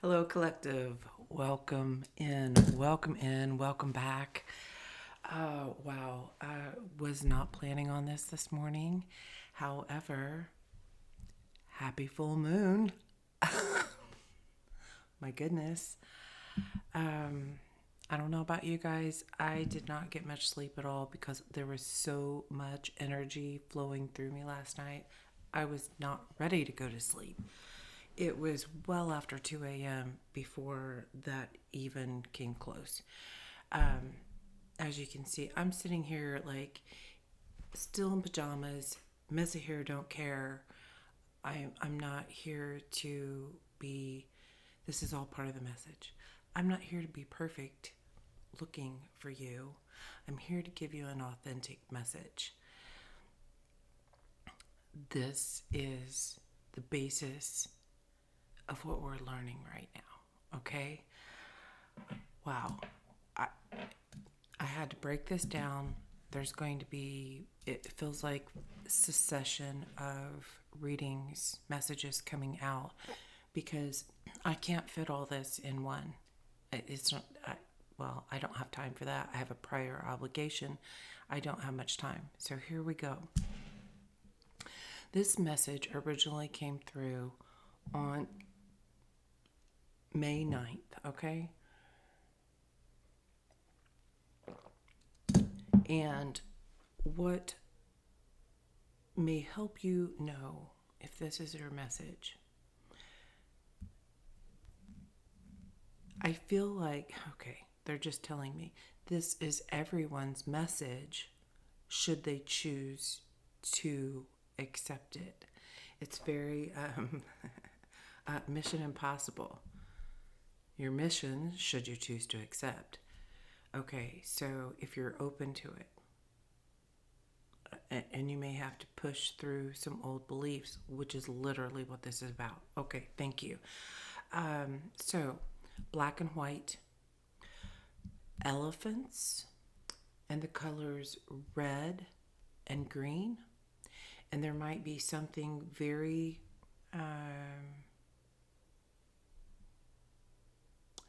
Hello, collective. Welcome in, welcome back. Wow, I was not planning on this morning. However, happy full moon. My goodness. Um, I don't know about you guys. I did not get much sleep at all because there was so much energy flowing through me last night. I was not ready to go to sleep. It was well after 2 a.m. before that even came close. Um, as you can see, I'm sitting here like still in pajamas, messy hair, don't care. I'm not here to be, this is all part of the message. I'm not here to be perfect looking for you. I'm here to give you an authentic message. This is the basis of what we're learning right now, okay? Wow. I, I had to break this down. There's going to be, it feels like a succession of readings, messages coming out because I can't fit all this in one. It's not, I don't have time for that. I have a prior obligation. I don't have much time. So here we go. This message originally came through on May 9th, okay? And what may help you know if this is your message. I feel like, okay, they're just telling me this is everyone's message should they choose to accept it. It's very mission impossible. Your mission, should you choose to accept. Okay, so if you're open to it, and you may have to push through some old beliefs, which is literally what this is about. Okay, thank you. So, black and white, elephants, and the colors red and green. And there might be something very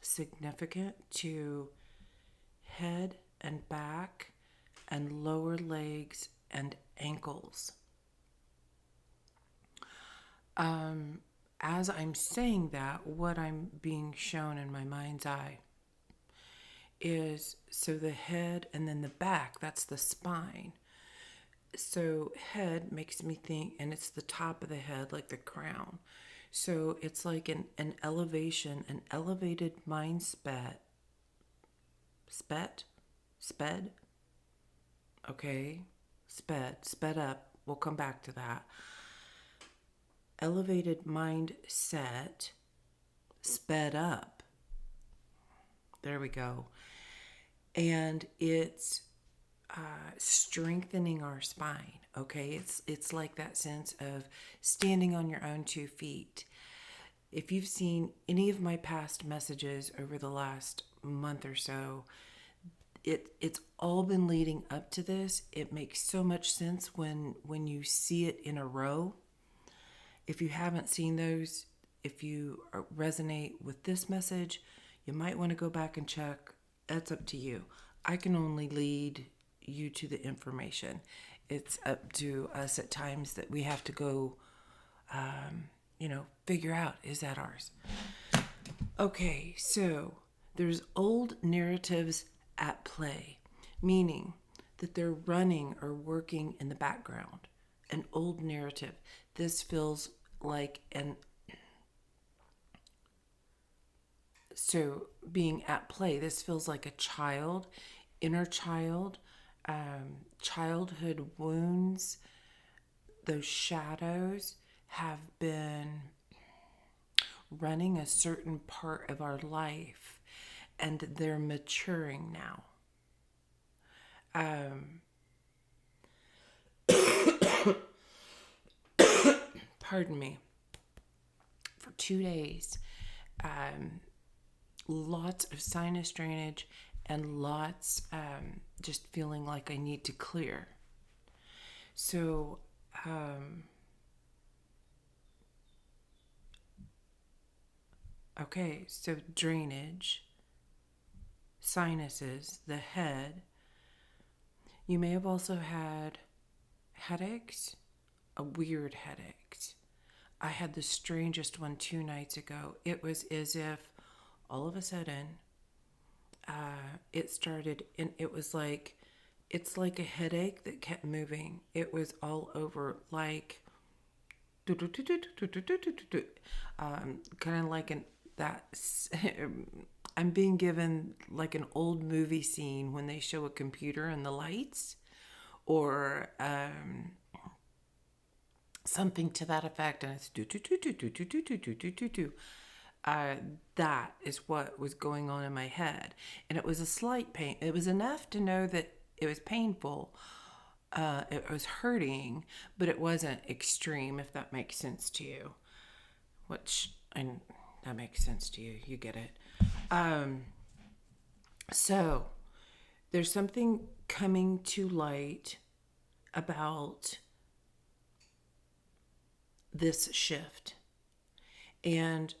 significant to head and back and lower legs and ankles. As I'm saying that, what I'm being shown in my mind's eye is so the head and then the back, that's the spine. So head makes me think, and it's the top of the head, like the crown. So it's like an elevation, an elevated mind sped, okay, sped up. We'll come back to that. Elevated mindset, sped up. There we go. And it's strengthening our spine. Okay, it's like that sense of standing on your own 2 feet. If you've seen any of my past messages over the last month or so, it's all been leading up to this. It makes so much sense when you see it in a row. If you haven't seen those, if you resonate with this message, you might want to go back and check. That's up to you. I can only lead you to the information. It's up to us at times that we have to go, figure out, is that ours? Okay, so there's old narratives at play, meaning that they're running or working in the background. An old narrative. This feels like so being at play, this feels like a child, inner child, childhood wounds. Those shadows have been running a certain part of our life and they're maturing now. Pardon me. For 2 days, lots of sinus drainage and lots just feeling like I need to clear. So Okay, so drainage, sinuses, the head. You may have also had headaches, a weird headaches. I had the strangest one 2 nights ago. It was as if all of a sudden it started, and it was like, it's like a headache that kept moving. It was all over, like, kind of like that. I'm being given like an old movie scene when they show a computer and the lights, or something to that effect, and it's do do do do do do do do do do do do. That is what was going on in my head, and it was a slight pain. It was enough to know that it was painful. It was hurting, but it wasn't extreme. If that makes sense to you, which that makes sense to you. You get it. So there's something coming to light about this shift. And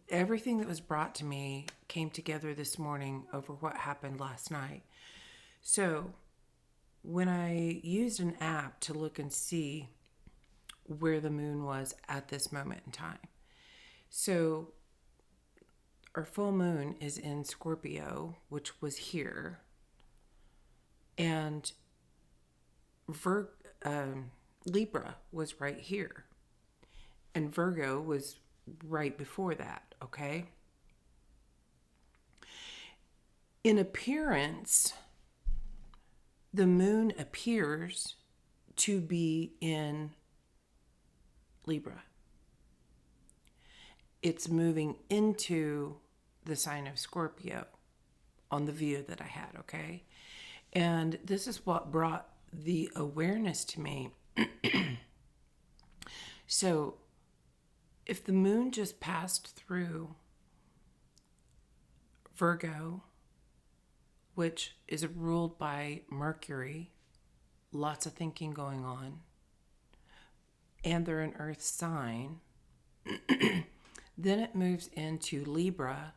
everything that was brought to me came together this morning over what happened last night. So when I used an app to look and see where the moon was at this moment in time. So our full moon is in Scorpio, which was here. And Libra was right here. And Virgo was right before that, okay? In appearance, the moon appears to be in Libra. It's moving into the sign of Scorpio on the view that I had, okay? And this is what brought the awareness to me. So if the moon just passed through Virgo, which is ruled by Mercury, lots of thinking going on, and they're an earth sign, then it moves into Libra,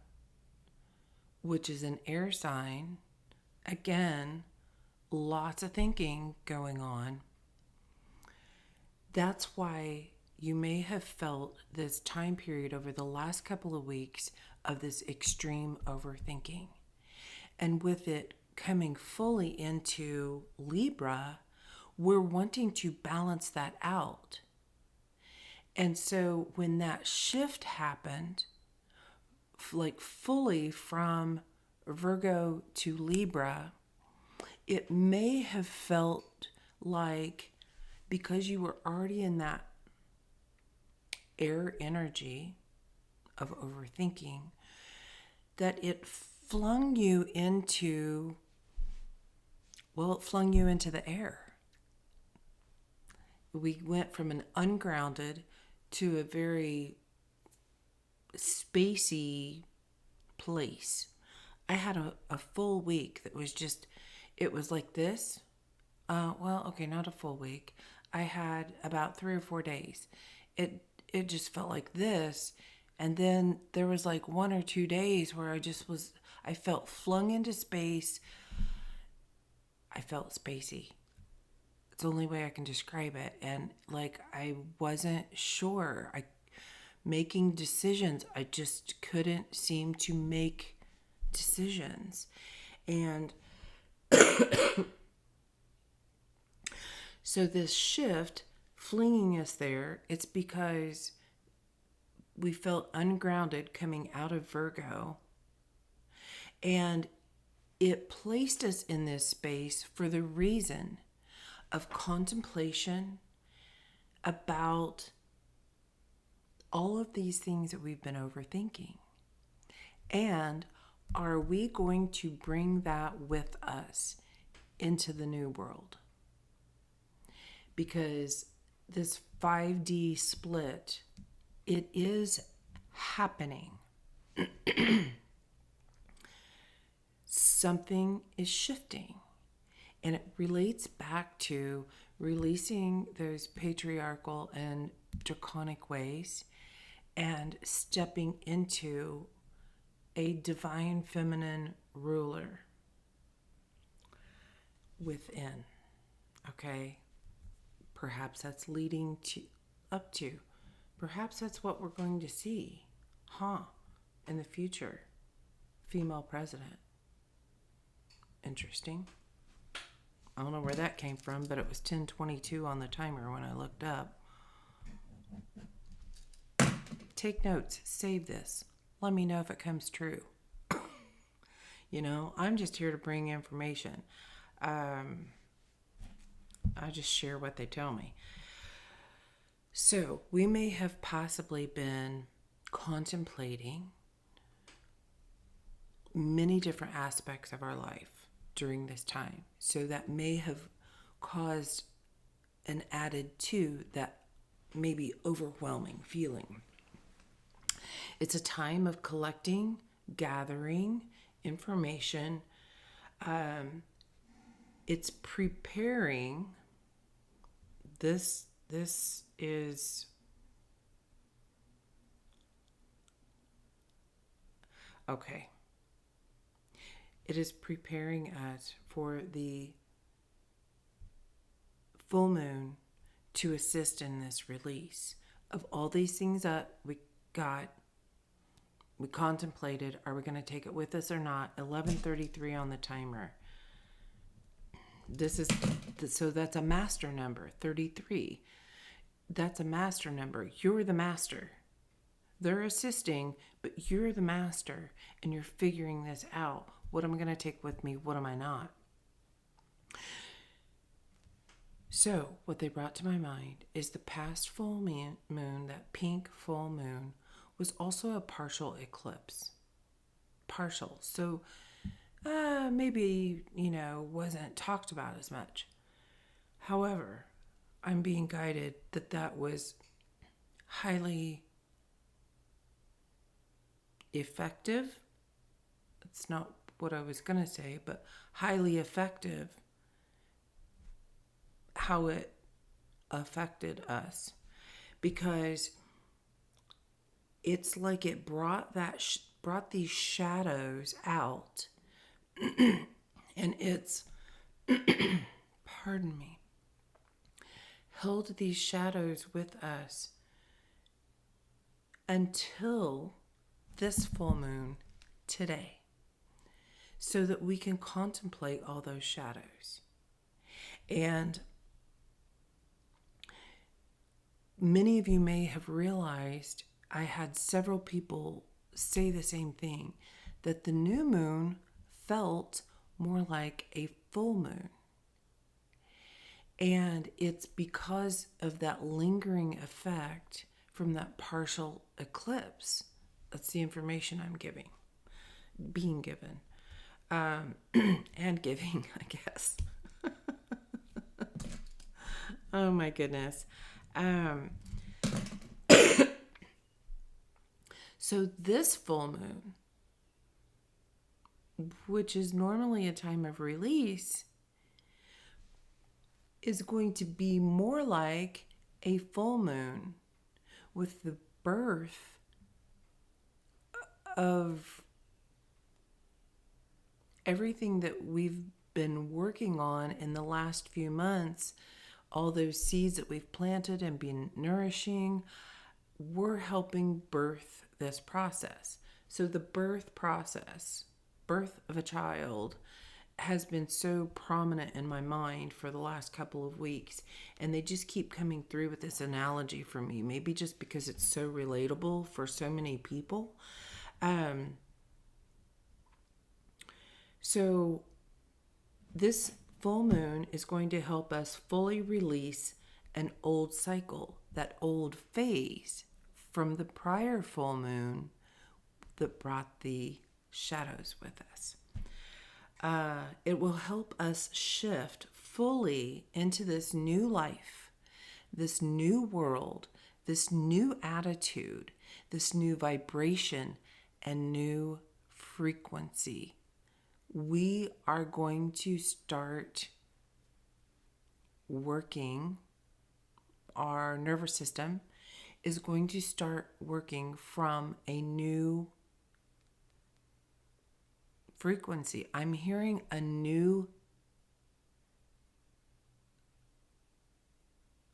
which is an air sign. Again, lots of thinking going on. That's why you may have felt this time period over the last couple of weeks of this extreme overthinking. And with it coming fully into Libra, we're wanting to balance that out. And so when that shift happened, like fully from Virgo to Libra, it may have felt like, because you were already in that air energy of overthinking, that it flung you into the air. We went from an ungrounded to a very spacey place. I had a full week that was just, it was like this. Not a full week. I had about 3 or 4 days. It just felt like this. And then there was like 1 or 2 days where I felt flung into space. I felt spacey. It's the only way I can describe it. And like, I wasn't sure. Making decisions, I just couldn't seem to make decisions. And so this shift flinging us there, it's because we felt ungrounded coming out of Virgo, and it placed us in this space for the reason of contemplation about all of these things that we've been overthinking. And are we going to bring that with us into the new world? Because this 5D split, it is happening. Something is shifting. And it relates back to releasing those patriarchal and draconic ways and stepping into a divine feminine ruler within. Okay? Perhaps that's leading to up to. Perhaps that's what we're going to see. In the future. Female president. Interesting. I don't know where that came from, but it was 10:22 on the timer when I looked up. Take notes. Save this. Let me know if it comes true. I'm just here to bring information. I just share what they tell me. So, we may have possibly been contemplating many different aspects of our life during this time. So that may have caused an added to that maybe overwhelming feeling. It's a time of collecting, gathering information. It's preparing. This is okay. It is preparing us for the full moon to assist in this release of all these things that we contemplated. Are we going to take it with us or not? 11:33 on the timer. So that's a master number, 33. That's a master number. You're the master. They're assisting, but you're the master, and you're figuring this out. What am I going to take with me? What am I not? So what they brought to my mind is the past full moon, that pink full moon, was also a partial eclipse. Partial. So maybe, wasn't talked about as much. However, I'm being guided that was highly effective. It's not what I was going to say, but highly effective how it affected us, because it's like it brought these shadows out, and it's pardon me, held these shadows with us until this full moon today, so that we can contemplate all those shadows. And many of you may have realized, I had several people say the same thing, that the new moon felt more like a full moon. And it's because of that lingering effect from that partial eclipse. That's the information I'm being given, and giving, I guess. Oh my goodness. So this full moon, which is normally a time of release, is going to be more like a full moon with the birth of everything that we've been working on in the last few months. All those seeds that we've planted and been nourishing, we're helping birth this process. So the birth process, birth of a child, has been so prominent in my mind for the last couple of weeks, and they just keep coming through with this analogy for me, maybe just because it's so relatable for so many people. So this full moon is going to help us fully release an old cycle, that old phase from the prior full moon that brought the shadows with us. It will help us shift fully into this new life, this new world, this new attitude, this new vibration, and new frequency. We are going to start working our nervous system is going to start working from a new frequency. I'm hearing a new,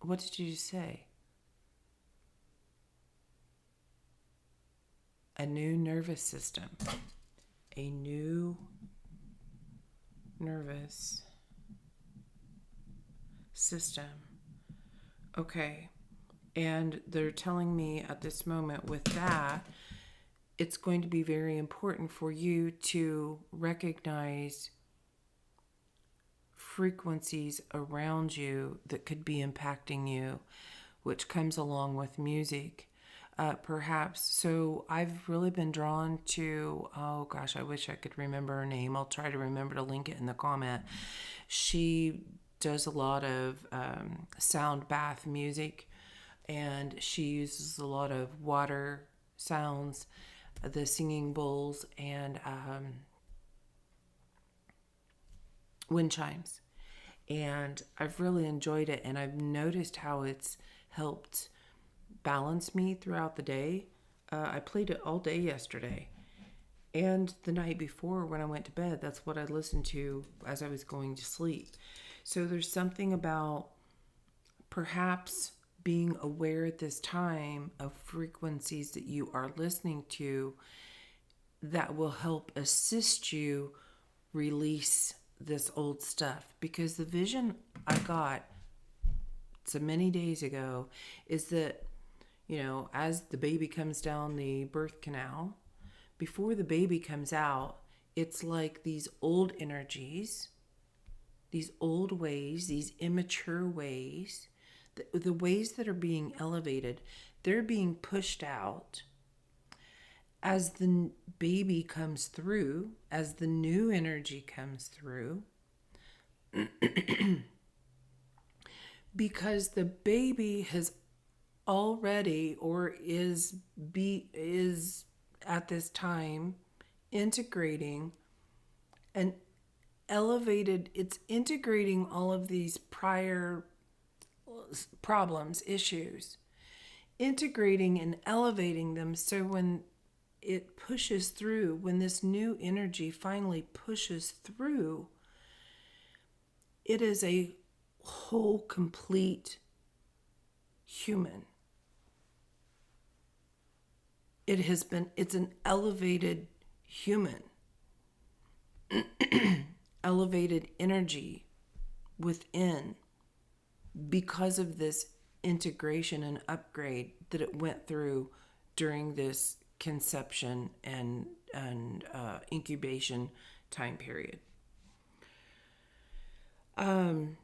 what did you say? A new nervous system. A new nervous system. Okay. And they're telling me at this moment with that, it's going to be very important for you to recognize frequencies around you that could be impacting you, which comes along with music. Perhaps. So I've really been drawn to, oh gosh, I wish I could remember her name. I'll try to remember to link it in the comment. She does a lot of sound bath music, and she uses a lot of water sounds, the singing bowls, and wind chimes. And I've really enjoyed it, and I've noticed how it's helped balance me throughout the day. I played it all day yesterday, and the night before when I went to bed, that's what I listened to as I was going to sleep. So there's something about perhaps being aware at this time of frequencies that you are listening to that will help assist you release this old stuff. Because the vision I got so many days ago is that, as the baby comes down the birth canal, before the baby comes out, it's like these old energies, these old ways, these immature ways, the ways that are being elevated, they're being pushed out as the baby comes through, as the new energy comes through. Because the baby has already, or is at this time integrating an elevated, it's integrating all of these prior problems, issues, integrating and elevating them, so when it pushes through, when this new energy finally pushes through, it is a whole, complete human. It's an elevated human, elevated energy within, because of this integration and upgrade that it went through during this conception and incubation time period. And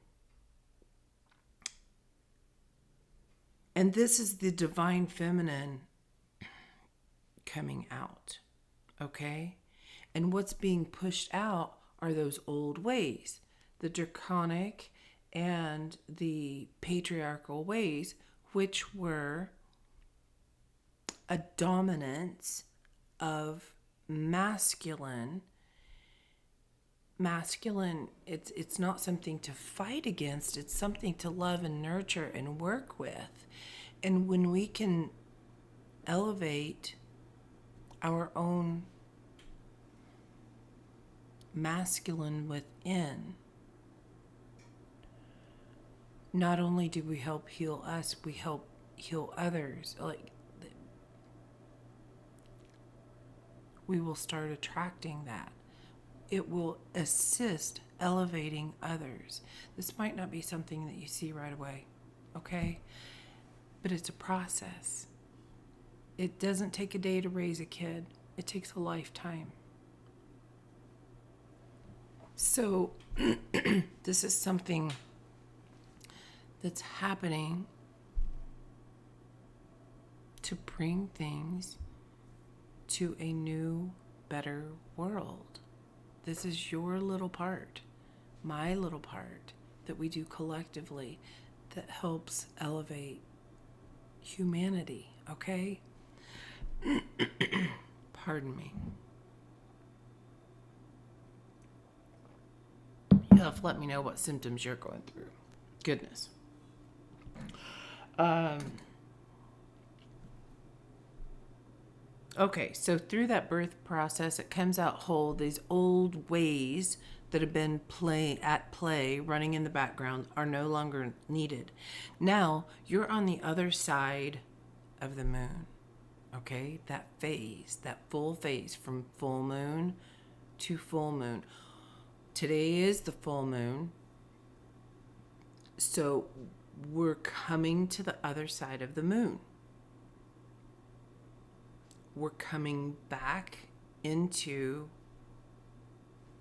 this is the divine feminine coming out, okay? And what's being pushed out are those old ways, the draconic and the patriarchal ways, which were a dominance of masculine. It's not something to fight against, it's something to love and nurture and work with. And when we can elevate our own masculine within, not only do we help heal us, we help heal others. Like, we will start attracting that. It will assist elevating others. This might not be something that you see right away, okay? But it's a process. It doesn't take a day to raise a kid. It takes a lifetime. So this is something that's happening to bring things to a new, better world. This is your little part, my little part, that we do collectively that helps elevate humanity, okay? Pardon me. You'll have to let me know what symptoms you're going through. Goodness. Okay, so through that birth process, it comes out whole. These old ways that have been at play, running in the background, are no longer needed. Now you're on the other side of the moon. Okay, that phase, that full phase from full moon to full moon. Today is the full moon. So we're coming to the other side of the moon. We're coming back into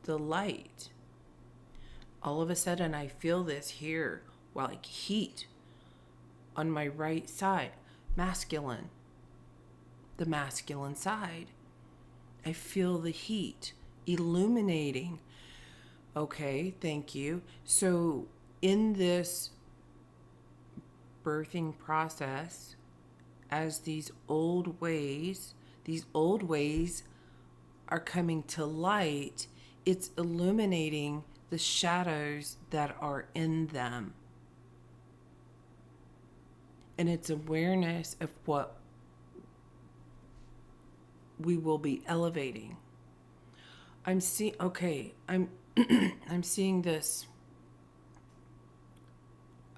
the light. All of a sudden, I feel this here, like heat on my right side, masculine, the masculine side. I feel the heat illuminating. Okay, thank you. So, in this birthing process, as these old ways are coming to light, it's illuminating the shadows that are in them. And it's awareness of what we will be elevating. I'm seeing this.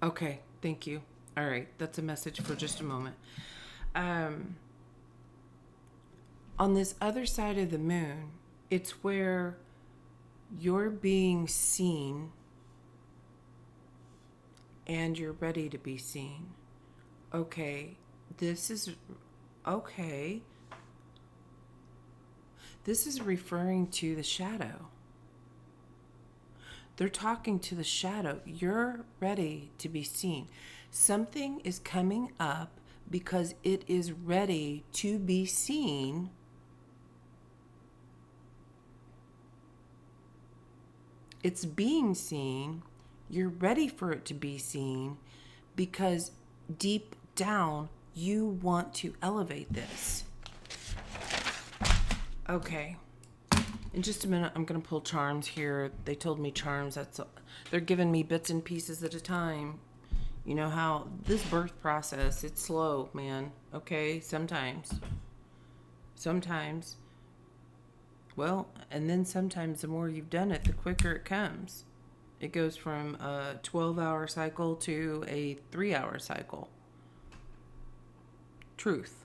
Okay, thank you. All right, that's a message for just a moment. On this other side of the moon, it's where you're being seen and you're ready to be seen. Okay, this is referring to the shadow. They're talking to the shadow. You're ready to be seen. Something is coming up because it is ready to be seen. It's being seen. You're ready for it to be seen because deep down you want to elevate this. Okay. In just a minute, I'm going to pull charms here. They told me charms. They're giving me bits and pieces at a time. You know how this birth process, it's slow, man. Okay? Sometimes. Well, and then sometimes the more you've done it, the quicker it comes. It goes from a 12-hour cycle to a 3-hour cycle. Truth.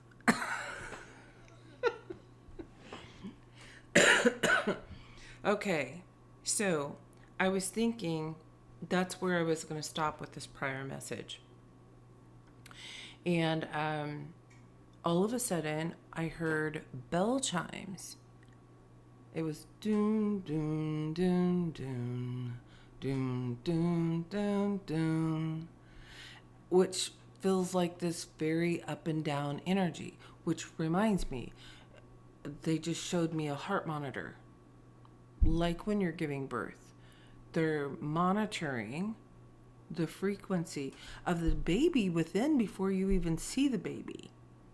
Okay, so I was thinking that's where I was going to stop with this prior message. And all of a sudden, I heard bell chimes. It was doon, doon, doon, doon, doon, doon, doon, doon, which feels like this very up and down energy, which reminds me, they just showed me a heart monitor. Like when you're giving birth, they're monitoring the frequency of the baby within before you even see the baby.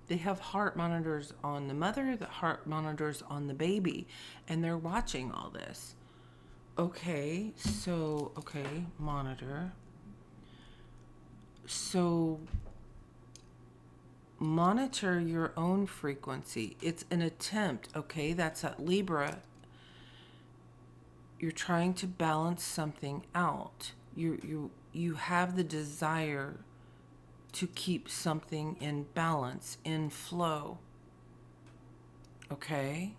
They have heart monitors on the mother, the heart monitors on the baby, and they're watching all this. Okay, monitor. So monitor your own frequency. It's an attempt, okay? That's at Libra. You're trying to balance something out. You have the desire to keep something in balance, in flow. Okay?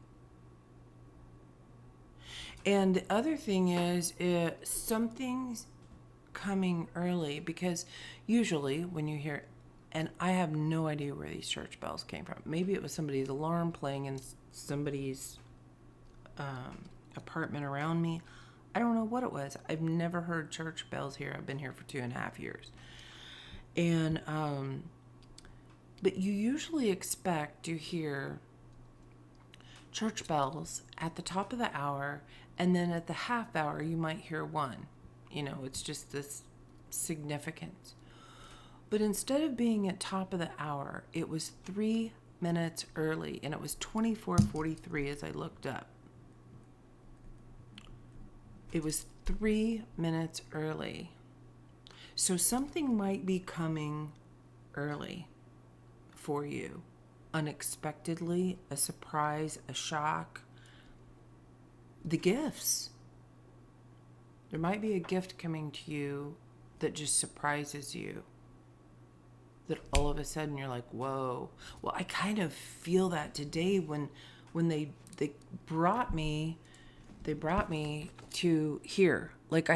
And the other thing is, something's coming early, because usually when you hear, and I have no idea where these church bells came from. Maybe it was somebody's alarm playing in somebody's apartment around me. I don't know what it was. I've never heard church bells here. I've been here for 2.5 years. And, but you usually expect to hear church bells at the top of the hour, and then at the half hour, you might hear one. You know, it's just this significance. But instead of being at top of the hour, it was 3 minutes early, and it was 24:43 as I looked up. It was 3 minutes early. So something might be coming early for you, unexpectedly, a surprise, a shock. The gifts. There might be a gift coming to you that just surprises you. That all of a sudden you're like, whoa. Well, I kind of feel that today when they brought me to here. Like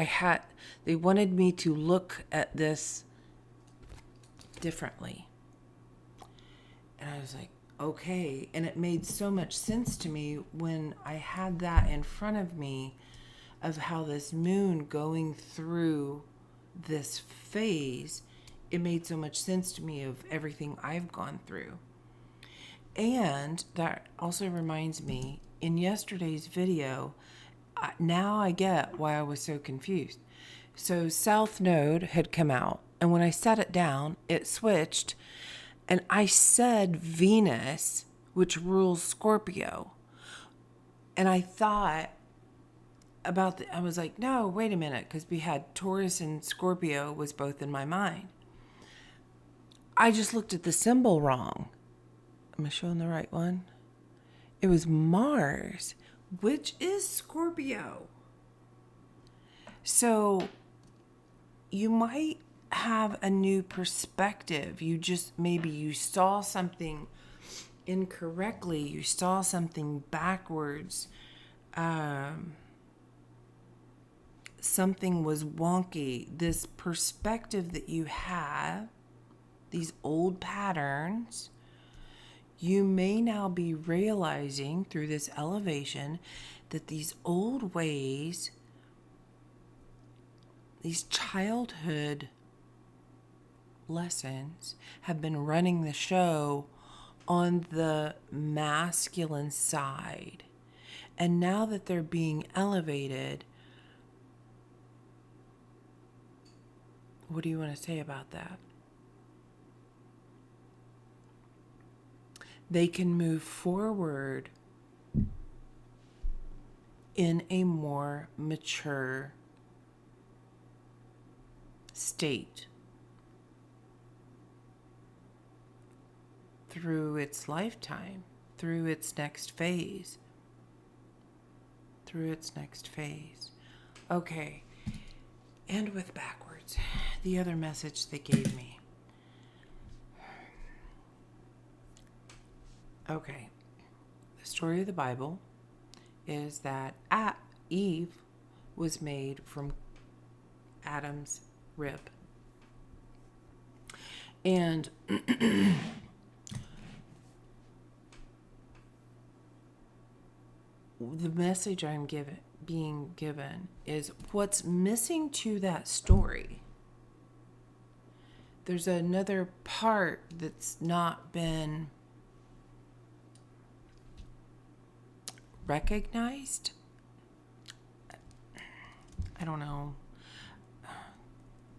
they wanted me to look at this differently. And I was like, okay. And it made so much sense to me when I had that in front of me of how this moon going through this phase, it made so much sense to me of everything I've gone through. And that also reminds me, in yesterday's video, now I get why I was so confused. So South Node had come out, and when I set it down, it switched, and I said Venus, which rules Scorpio. And I thought I was like, no, wait a minute, because we had Taurus and Scorpio was both in my mind. I just looked at the symbol wrong. Am I showing the right one? It was Mars, which is Scorpio. So you might have a new perspective. Maybe you saw something incorrectly. You saw something backwards. Something was wonky. This perspective that you have, these old patterns, you may now be realizing through this elevation that these old ways, these childhood lessons have been running the show on the masculine side. And now that they're being elevated, what do you want to say about that? They can move forward in a more mature state through its lifetime, through its next phase. Okay, and with backwards, the other message they gave me. Okay, the story of the Bible is that Eve was made from Adam's rib. And the message I'm being given is what's missing to that story. There's another part that's not been recognized. I don't know.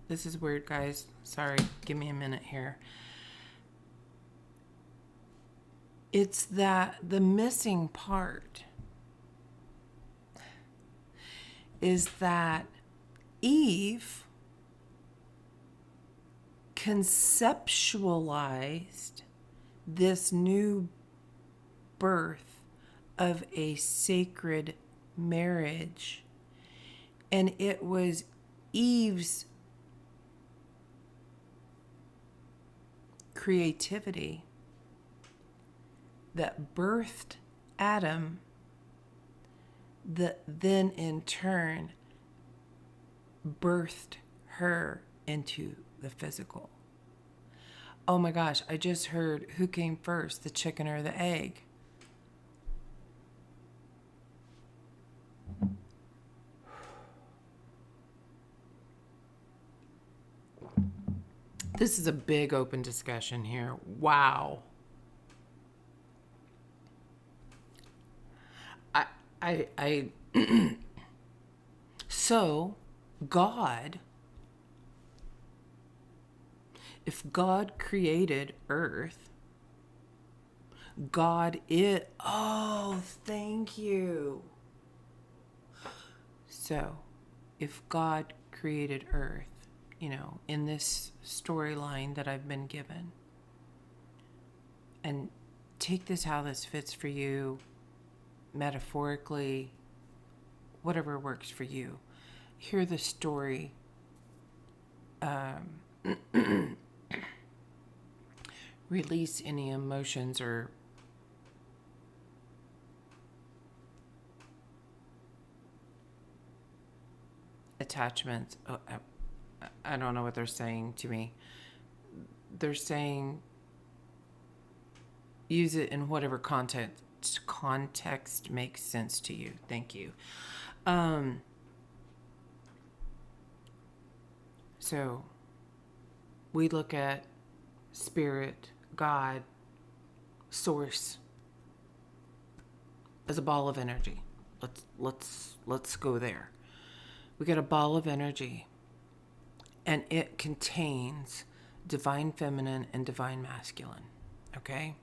This is weird, guys. Sorry, give me a minute here. It's that the missing part is that Eve conceptualized this new birth of a sacred marriage, and it was Eve's creativity that birthed Adam, that then in turn birthed her into the physical. Oh my gosh, I just heard, who came first, the chicken or the egg? This is a big open discussion here. Wow. I so God, if God created earth, thank you. So if God created earth, in this storyline that I've been given, and take this how this fits for you, metaphorically, whatever works for you. Hear the story. Release any emotions or attachments. Oh, I don't know what they're saying to me. They're saying use it in whatever context makes sense to you. Thank you. So we look at spirit, God, source as a ball of energy. Let's go there. We get a ball of energy, and it contains divine feminine and divine masculine. Okay?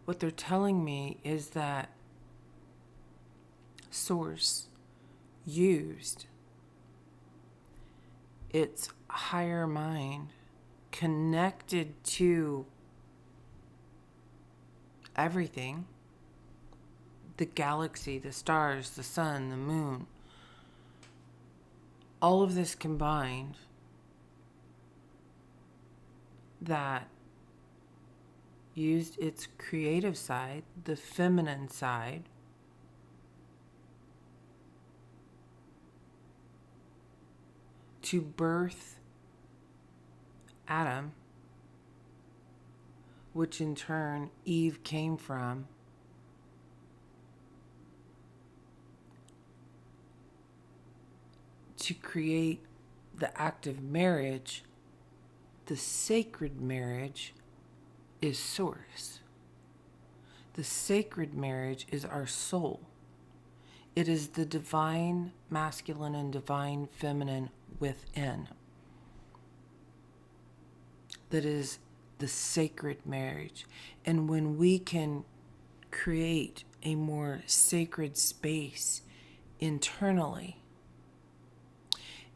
What they're telling me is that source used its higher mind, connected to everything, the galaxy, the stars, the sun, the moon, all of this combined, that used its creative side, the feminine side, to birth Adam, which in turn Eve came from, to create the act of marriage. The sacred marriage is source. The sacred marriage is our soul. It is the divine masculine and divine feminine within. That is the sacred marriage. And when we can create a more sacred space internally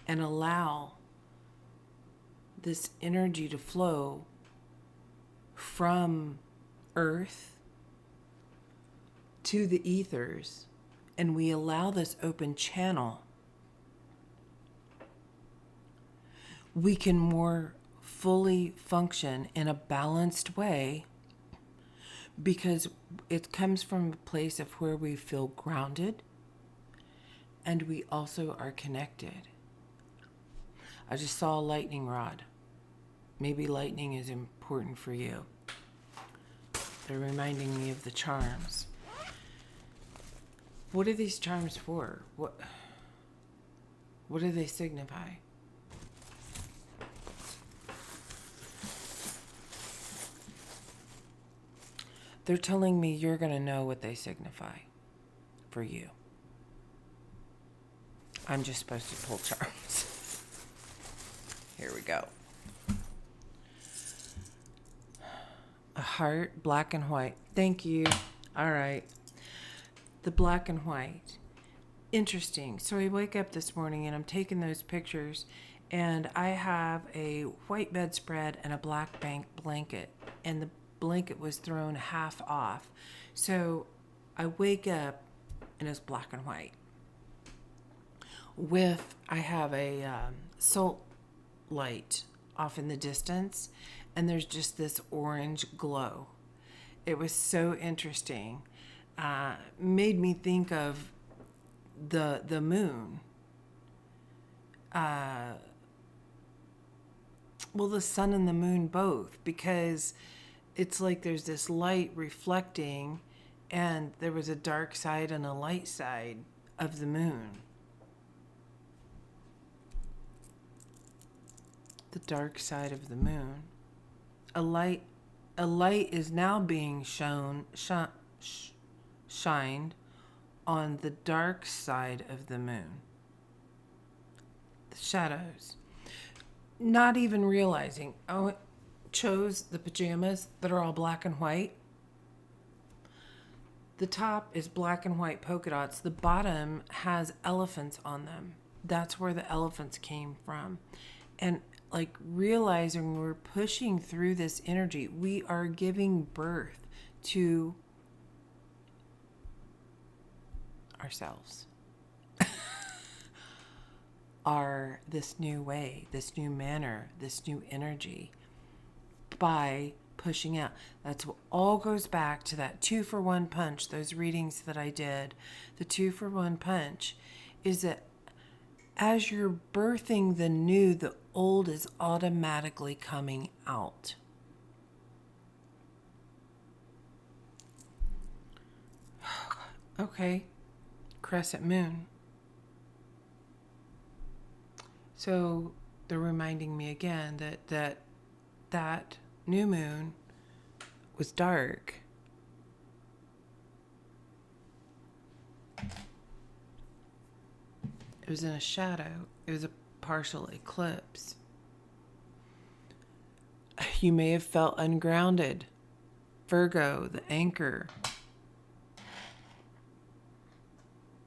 and allow this energy to flow from earth to the ethers, and we allow this open channel, we can more fully function in a balanced way, because it comes from a place of where we feel grounded and we also are connected. I just saw a lightning rod. Maybe lightning is important for you. They're reminding me of the charms. What are these charms for? What do they signify? They're telling me you're going to know what they signify for you. I'm just supposed to pull charms. Here we go. A heart, black and white. Thank you. All right. The black and white. Interesting. So I wake up this morning and I'm taking those pictures, and I have a white bedspread and a black blanket, and the blanket was thrown half off. So I wake up and it's black and white. I have a salt light off in the distance, and there's just this orange glow. It was so interesting. Made me think of the moon. Well, the sun and the moon both, because it's like there's this light reflecting, and there was a dark side and a light side of the moon. The dark side of the moon. A light is now being shined on the dark side of the moon. The shadows. Not even realizing, it chose the pajamas that are all black and white. The top is black and white polka dots. The bottom has elephants on them. That's where the elephants came from. And like realizing we're pushing through this energy. We are giving birth to ourselves. This new way, this new manner, this new energy by pushing out. That's what all goes back to that 2-for-1 punch, those readings that I did. The 2-for-1 punch is that as you're birthing the new, the old is automatically coming out. Okay, crescent moon. So they're reminding me again that new moon was dark. It was in a shadow. It was a partial eclipse. You may have felt ungrounded. Virgo, the anchor.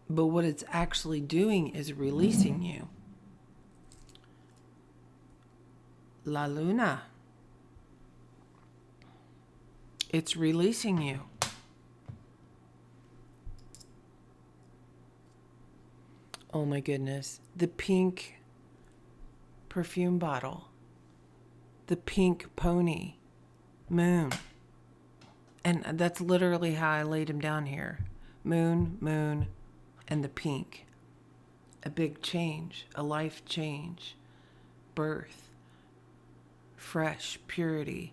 But what it's actually doing is releasing you. La Luna. It's releasing you. Oh my goodness. The pink perfume bottle. The pink pony. Moon. And that's literally how I laid him down here. Moon, moon, and the pink. A big change. A life change. Birth. Fresh. Purity.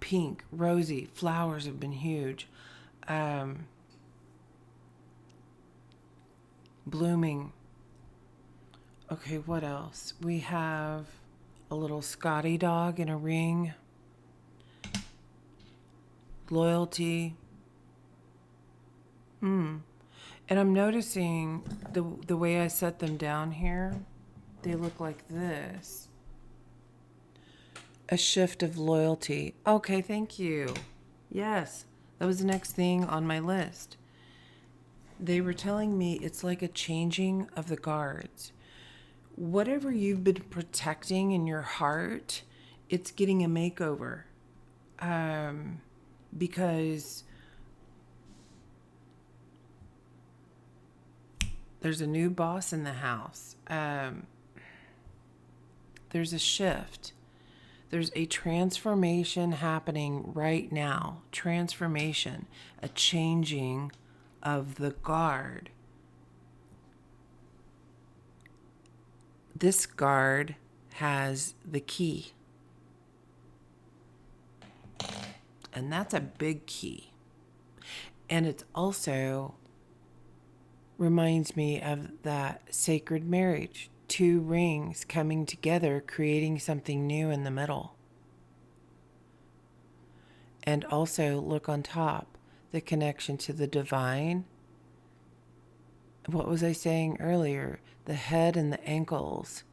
Pink. Rosy. Flowers have been huge. Blooming. Okay, what else? We have a little Scotty dog in a ring. Loyalty. And I'm noticing the way I set them down here, they look like this. A shift of loyalty. Okay, thank you. Yes, that was the next thing on my list. They were telling me it's like a changing of the guards. Whatever you've been protecting in your heart, it's getting a makeover. Because there's a new boss in the house. There's a shift. There's a transformation happening right now. Transformation, a changing of the guard. This guard has the key. And that's a big key. And it also reminds me of that sacred marriage. 2 rings coming together, creating something new in the middle. And also look on top, the connection to the divine. What was I saying earlier? The head and the ankles,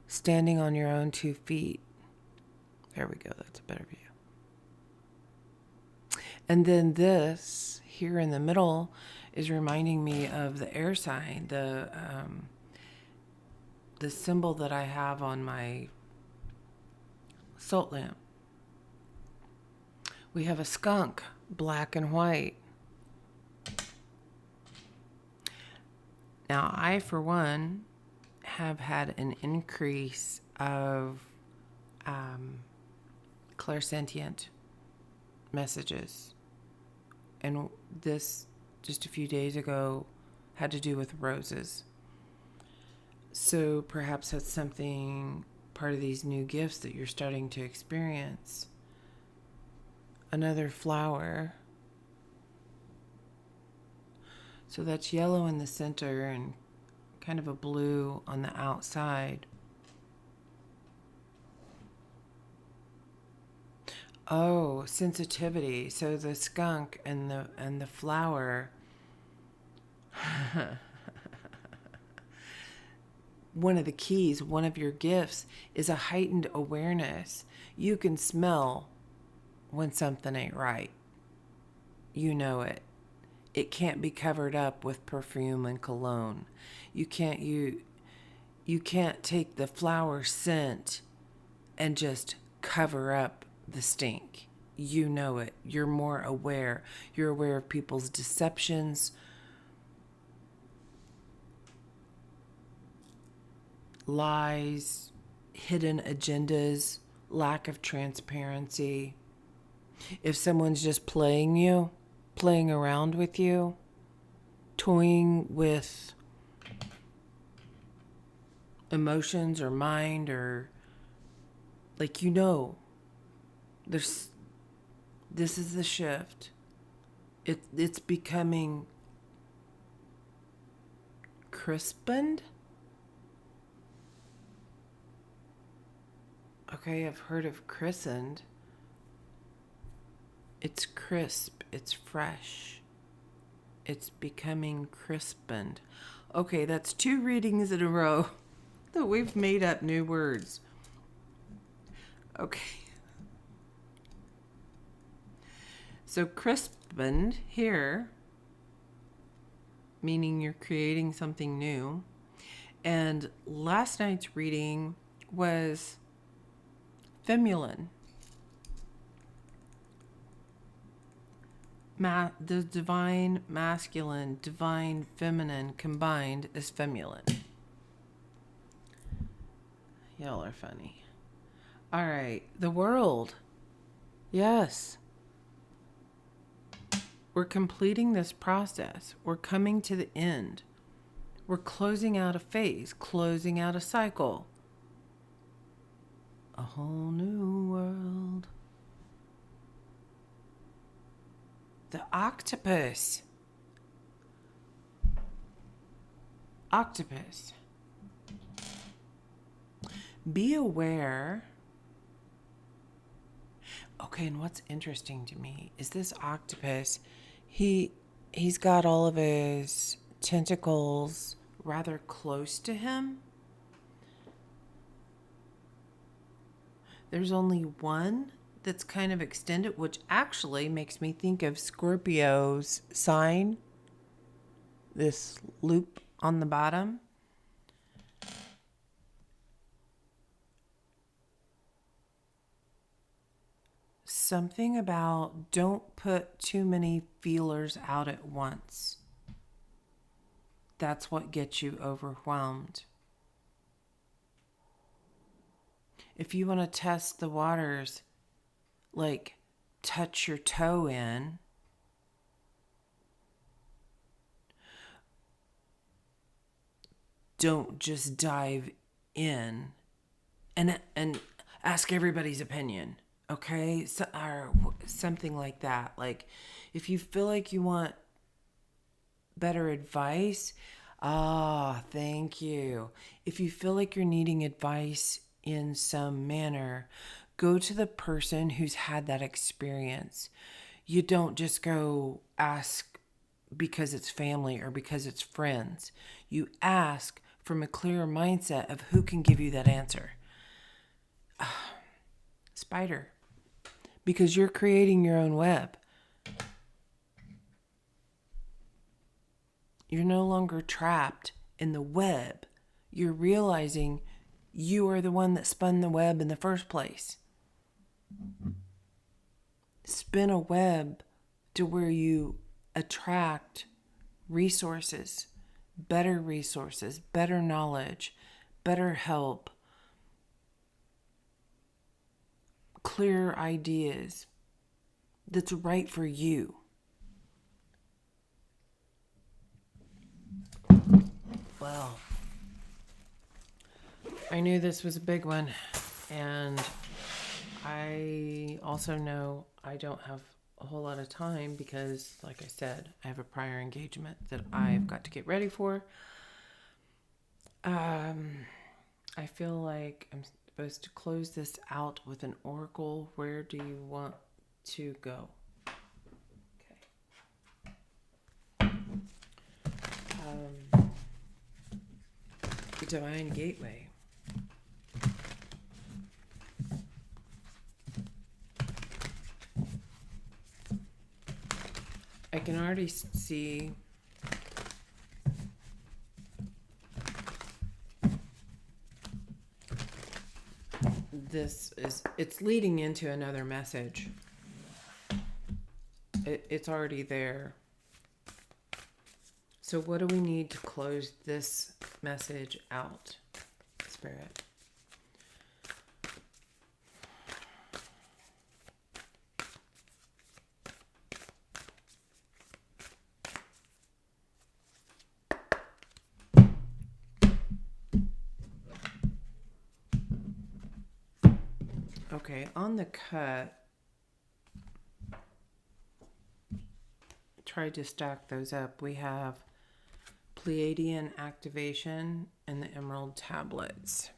standing on your own 2 feet. There we go, that's a better view. And then this here in the middle is reminding me of the air sign, the symbol that I have on my salt lamp. We have a skunk, black and white. Now, I, for one, have had an increase of clairsentient messages. And this, just a few days ago, had to do with roses. So perhaps that's something, part of these new gifts that you're starting to experience. Another flower. So that's yellow in the center and kind of a blue on the outside. Oh, sensitivity. So the skunk and the flower. One of the keys, one of your gifts is a heightened awareness. You can smell when something ain't right. You know it. It can't be covered up with perfume and cologne. You can't You can't take the flower scent and just cover up the stink. You know it. You're more aware. You're aware of people's deceptions, lies, hidden agendas, lack of transparency. If someone's just playing you, playing around with you, toying with emotions or mind, or like, there's this is the shift. It's becoming crispened. Okay, I've heard of christened. It's crisp, it's fresh. It's becoming crispened. Okay, that's 2 readings in a row that we've made up new words. Okay. So crispened here, meaning you're creating something new. And last night's reading was feminine. The divine masculine, divine feminine combined is feminine. Y'all are funny. All right, the world. Yes. We're completing this process. We're coming to the end. We're closing out a phase, closing out a cycle. A whole new world. The octopus. Octopus. Be aware. Okay, and what's interesting to me is this octopus, he's got all of his tentacles rather close to him. There's only one that's kind of extended, which actually makes me think of Scorpio's sign. This loop on the bottom. Something about don't put too many feelers out at once. That's what gets you overwhelmed. If you want to test the waters, like touch your toe in, don't just dive in and ask everybody's opinion. Okay, so, or something like that. Like, if you feel like you want better advice, thank you. If you feel like you're needing advice in some manner, go to the person who's had that experience. You don't just go ask because it's family or because it's friends. You ask from a clearer mindset of who can give you that answer. Spider. Because you're creating your own web. You're no longer trapped in the web. You're realizing you are the one that spun the web in the first place. Spin a web to where you attract resources, better knowledge, better help, clear ideas that's right for you. Well, I knew this was a big one, and I also know I don't have a whole lot of time because, like I said, I have a prior engagement that I've got to get ready for. I feel like I'm supposed to close this out with an oracle. Where do you want to go? Okay. Divine Gateway. I can already see it's leading into another message. It's already there. So what do we need to close this message out, Spirit? Okay, on the cut, try to stack those up. We have Pleiadian activation and the emerald tablets.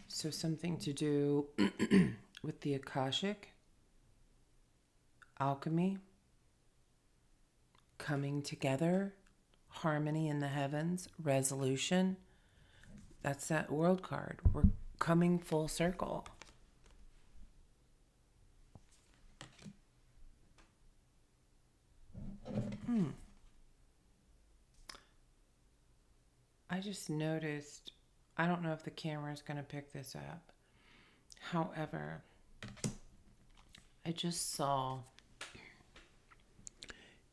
So something to do with the Akashic, alchemy, coming together, harmony in the heavens, resolution. That's that world card. We're coming full circle. I just noticed, I don't know if the camera is going to pick this up. However, I just saw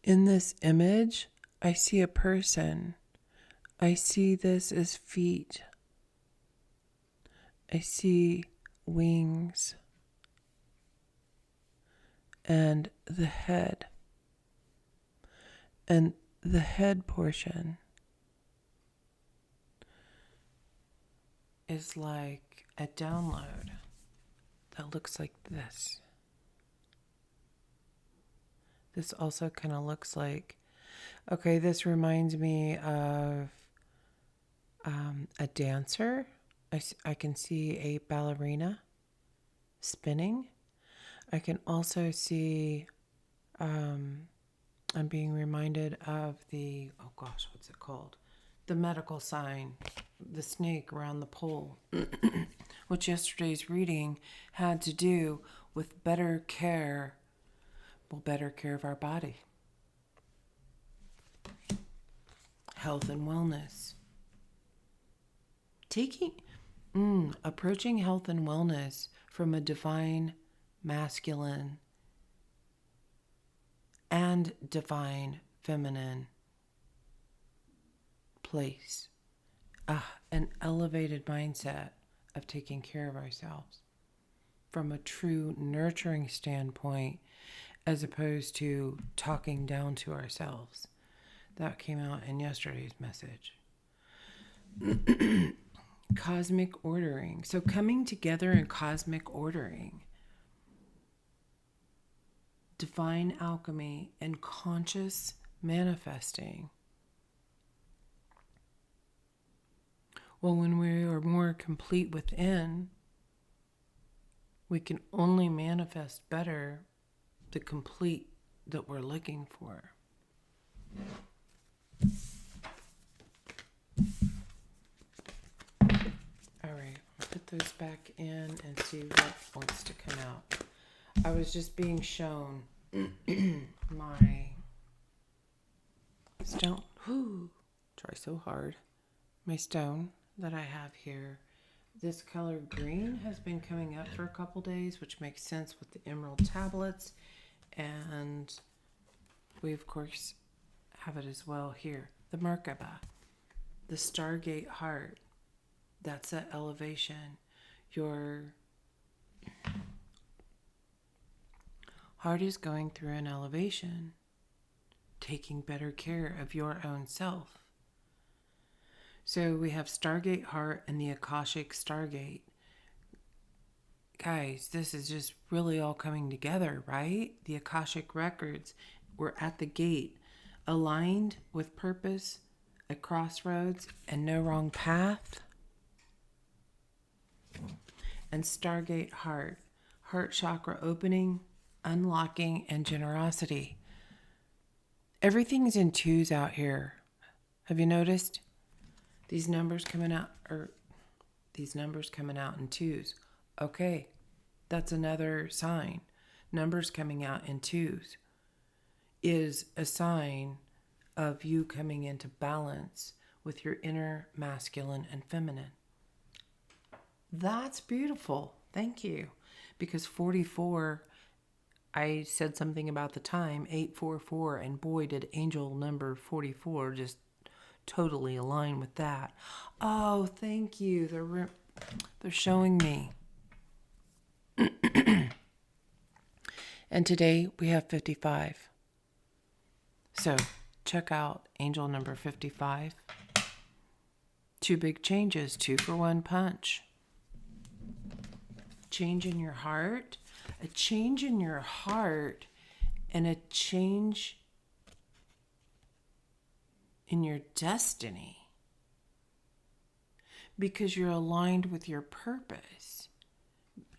in this image, I see a person. I see this as feet. I see wings and the head. And the head portion is like a download that looks like this. This also kind of looks like, okay, this reminds me of a dancer. I can see a ballerina spinning. I can also see, I'm being reminded of the, oh gosh, what's it called? The medical sign, the snake around the pole, which yesterday's reading had to do with better care of our body, health and wellness. Approaching health and wellness from a divine masculine and divine feminine place. An elevated mindset of taking care of ourselves from a true nurturing standpoint, as opposed to talking down to ourselves. That came out in yesterday's message. Cosmic ordering. So coming together in cosmic ordering. Divine alchemy and conscious manifesting. Well, when we are more complete within, we can only manifest better the complete that we're looking for. All right, I'll put those back in and see what wants to come out. I was just being shown my stone. Try so hard. My stone that I have here. This color green has been coming up for a couple days, which makes sense with the emerald tablets. And we, of course, have it as well here. The Merkaba, the Stargate heart. That's that elevation. Your heart is going through an elevation, taking better care of your own self. So we have Stargate heart and the Akashic Stargate. Guys, this is just really all coming together, right? The Akashic records were at the gate, aligned with purpose, a crossroads, and no wrong path. And Stargate heart chakra opening, unlocking, and generosity. Everything's in twos out here. Have you noticed? These numbers coming out in twos. Okay, that's another sign. Numbers coming out in twos is a sign of you coming into balance with your inner masculine and feminine. That's beautiful. Thank you. Because 44, I said something about the time, 844, and boy, did angel number 44 just totally align with that. Oh, thank you. They're showing me. And today we have 55. So check out angel number 55. 2 big changes, 2 for 1 punch. Change in your heart, a change in your heart, and a change in your destiny. Because you're aligned with your purpose.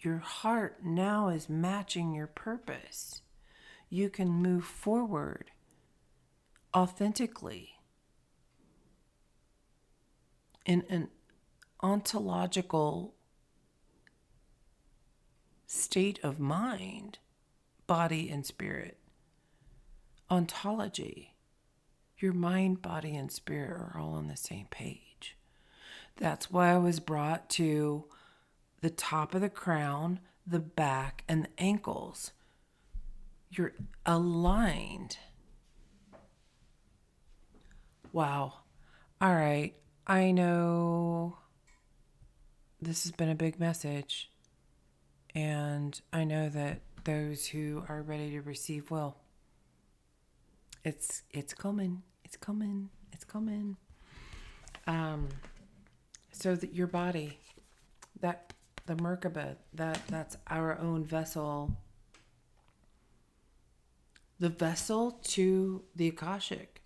Your heart now is matching your purpose. You can move forward authentically in an ontological state of mind, body and spirit. Ontology. Your mind, body, and spirit are all on the same page. That's why I was brought to the top of the crown, the back, and the ankles. You're aligned. Wow. All right. I know this has been a big message. And I know that those who are ready to receive will. It's coming. It's coming. It's coming. So that your body, that the Merkaba, that's our own vessel. The vessel to the Akashic.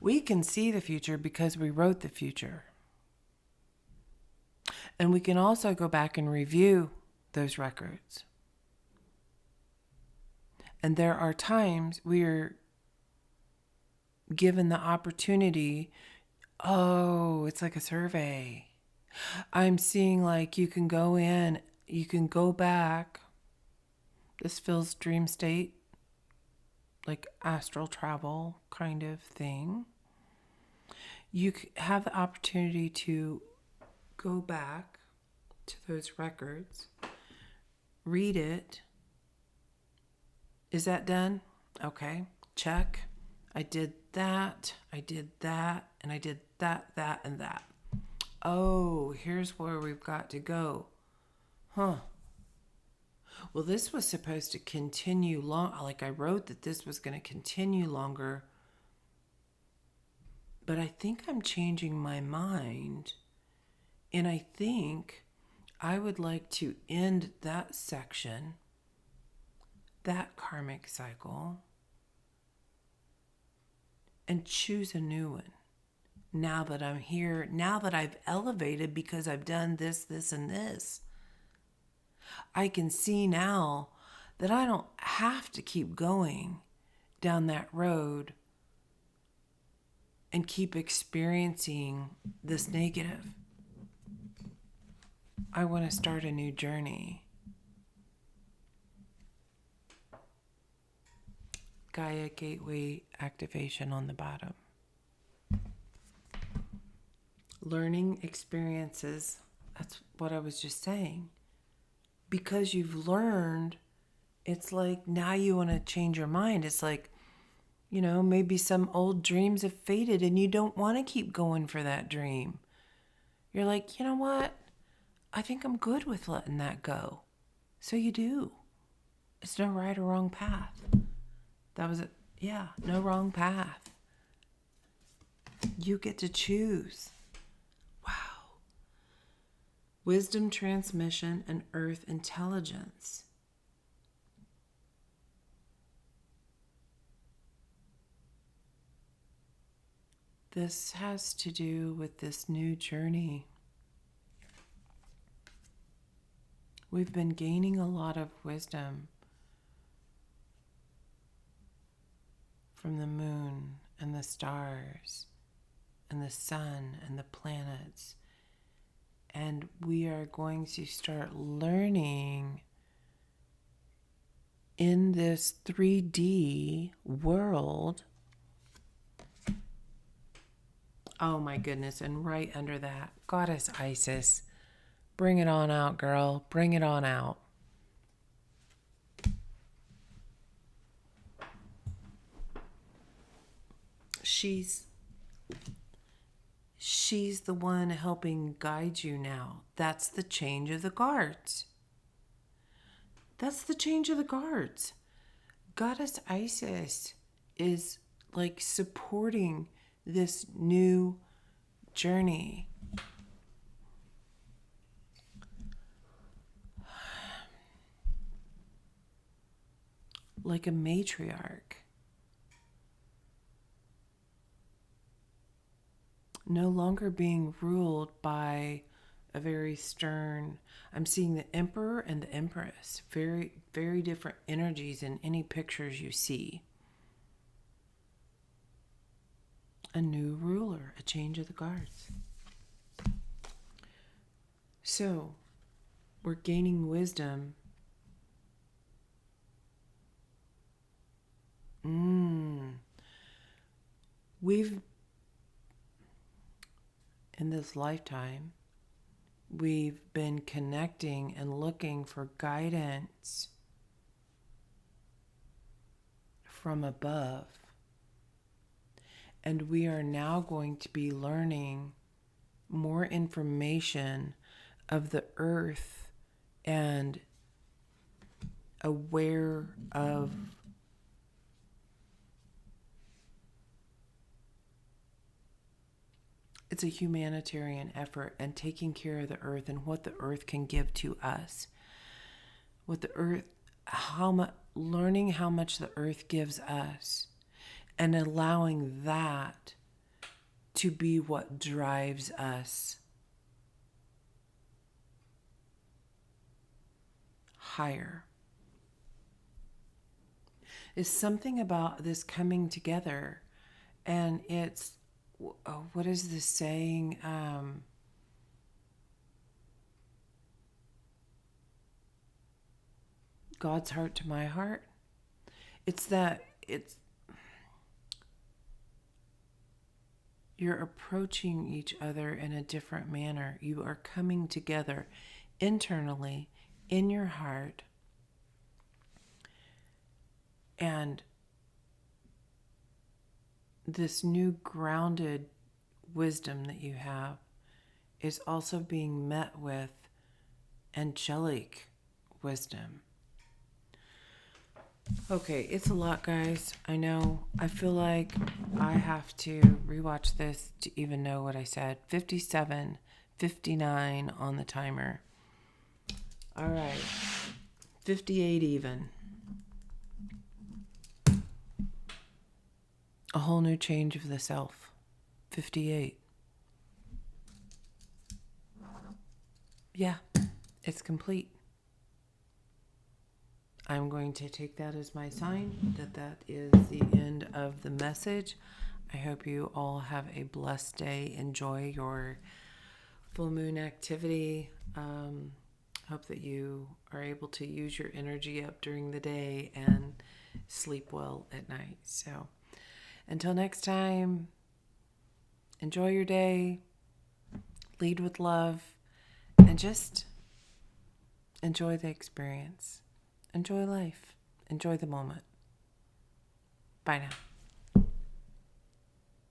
We can see the future because we wrote the future. And we can also go back and review those records. And there are times we are given the opportunity, it's like a survey. I'm seeing like you can go in, you can go back. This feels dream state, like astral travel kind of thing. You have the opportunity to go back to those records, read it. Is that done? Okay, check. I did that, and I did that, and that. Oh, here's where we've got to go. Well, this was supposed to continue long. Like I wrote that this was going to continue longer. But I think I'm changing my mind. And I think I would like to end that section, that karmic cycle, and choose a new one. Now that I'm here, now that I've elevated because I've done this, and this, I can see now that I don't have to keep going down that road and keep experiencing this negative. I want to start a new journey. Gaia Gateway activation on the bottom. Learning experiences. That's what I was just saying. Because you've learned, it's like now you want to change your mind. It's like, maybe some old dreams have faded and you don't want to keep going for that dream. You're like, you know what? I think I'm good with letting that go. So you do. It's no right or wrong path. That was it. Yeah, no wrong path. You get to choose. Wow. Wisdom transmission and earth intelligence. This has to do with this new journey. We've been gaining a lot of wisdom from the moon and the stars and the sun and the planets. And we are going to start learning in this 3D world. Oh my goodness. And right under that, Goddess Isis. Bring it on out, girl. Bring it on out. She's the one helping guide you now. That's the change of the guards. That's the change of the guards. Goddess Isis is like supporting this new journey. Like a matriarch. No longer being ruled by a very stern. I'm seeing the emperor and the empress. Very, very different energies in any pictures you see. A new ruler, a change of the guards. So, we're gaining wisdom. We've, in this lifetime, we've been connecting and looking for guidance from above. And we are now going to be learning more information of the earth and aware of it's a humanitarian effort and taking care of the earth and what the earth can give to us. What the earth, learning how much the earth gives us and allowing that to be what drives us higher. Is something about this coming together, and it's what is this saying? God's heart to my heart. It's you're approaching each other in a different manner. You are coming together internally in your heart, and this new grounded wisdom that you have is also being met with angelic wisdom. Okay, it's a lot, guys. I know. I feel like I have to rewatch this to even know what I said. 57, 59 on the timer. All right. 58 even. A whole new change of the self. 58. Yeah, it's complete. I'm going to take that as my sign that is the end of the message. I hope you all have a blessed day. Enjoy your full moon activity. Hope that you are able to use your energy up during the day and sleep well at night. So until next time, enjoy your day, lead with love, and just enjoy the experience. Enjoy life. Enjoy the moment. Bye now.